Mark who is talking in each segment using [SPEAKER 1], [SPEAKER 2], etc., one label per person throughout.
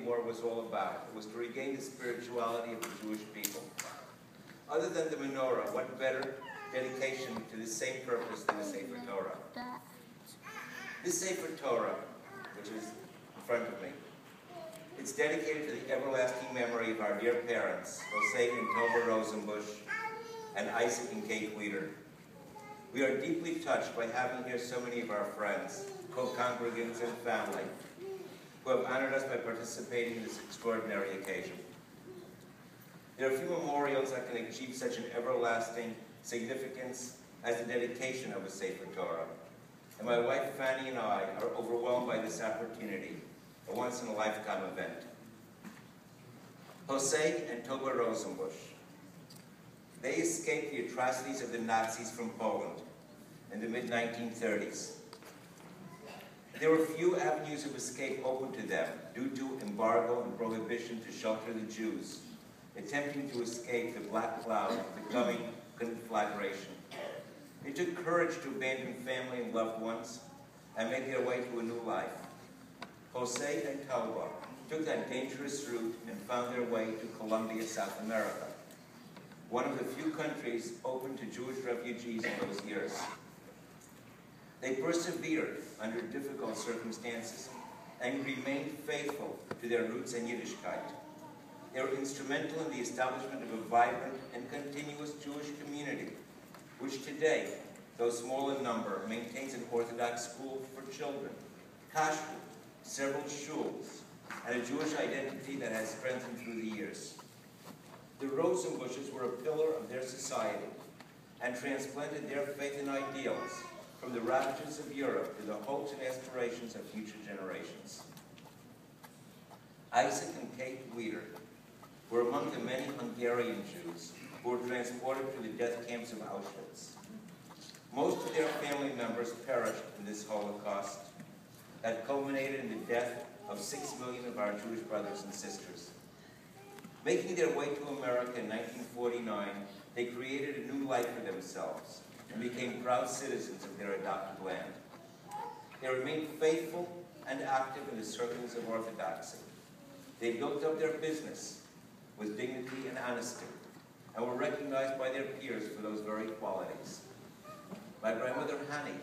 [SPEAKER 1] War was all about. It was to regain the spirituality of the Jewish people. Other than the menorah, what better dedication to the same purpose than the Sefer Torah? This Sefer Torah, which is in front of me, it's dedicated to the everlasting memory of our dear parents, Jose and Tova Rosenbush, and Isaac and Kate Weeder. We are deeply touched by having here so many of our friends, co-congregants and family, who have honored us by participating in this extraordinary occasion. There are few memorials that can achieve such an everlasting significance as the dedication of a Sefer Torah. And my wife Fanny and I are overwhelmed by this opportunity, a once-in-a-lifetime event. Jose and Tova Rosenbush. They escaped the atrocities of the Nazis from Poland in the mid-1930s. There were few avenues of escape open to them due to embargo and prohibition to shelter the Jews, attempting to escape the black cloud of the coming conflagration. It took courage to abandon family and loved ones and make their way to a new life. Jose and Tova took that dangerous route and found their way to Colombia, South America, one of the few countries open to Jewish refugees in those years. They persevered under difficult circumstances and remained faithful to their roots and Yiddishkeit. They were instrumental in the establishment of a vibrant and continuous Jewish community, which today, though small in number, maintains an Orthodox school for children, kashrut, several shuls, and a Jewish identity that has strengthened through the years. The Rosenbushes were a pillar of their society and transplanted their faith and ideals from the ravages of Europe to the hopes and aspirations of future generations. Isaac and Kate Weeder were among the many Hungarian Jews who were transported to the death camps of Auschwitz. Most of their family members perished in this Holocaust that culminated in the death of 6 million of our Jewish brothers and sisters. Making their way to America in 1949, they created a new life for themselves and became proud citizens of their adopted land. They remained faithful and active in the circles of Orthodoxy. They built up their business with dignity and honesty and were recognized by their peers for those very qualities. My grandmother Hanny,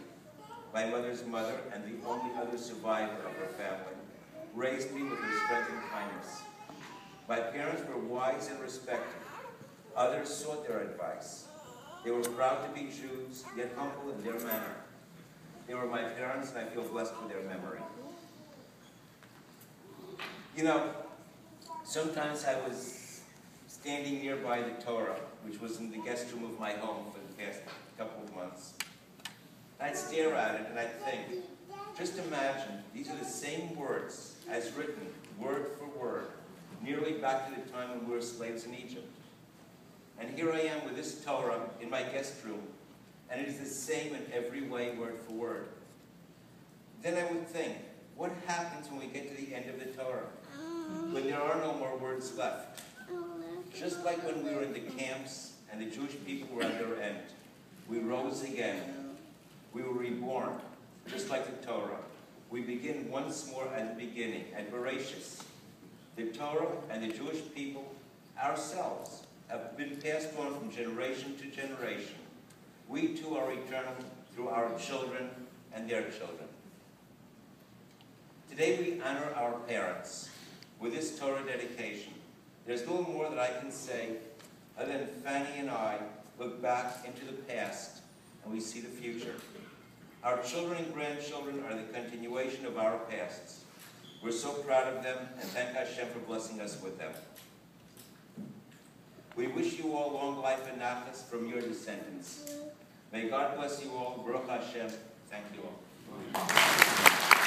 [SPEAKER 1] my mother's mother and the only other survivor of her family, raised me with her strength and kindness. My parents were wise and respected. Others sought their advice. They were proud to be Jews, yet humble in their manner. They were my parents, and I feel blessed with their memory. You know, sometimes I was standing nearby the Torah, which was in the guest room of my home for the past couple of months. I'd stare at it and I'd think, just imagine, these are the same words as written, word for word, nearly back to the time when we were slaves in Egypt. And here I am with this Torah in my guest room, and it is the same in every way, word for word. Then I would think, what happens when we get to the end of the Torah? When there are no more words left? Just like when we were in the camps and the Jewish people were at their end. We rose again. We were reborn, just like the Torah. We begin once more at the beginning, at Bereshis. The Torah and the Jewish people, ourselves, have been passed on from generation to generation. We too are eternal through our children and their children. Today we honor our parents with this Torah dedication. There's little more that I can say other than Fanny and I look back into the past and we see the future. Our children and grandchildren are the continuation of our pasts. We're so proud of them and thank Hashem for blessing us with them. We wish you all long life and nachas from your descendants. May God bless you all. Baruch Hashem. Thank you all.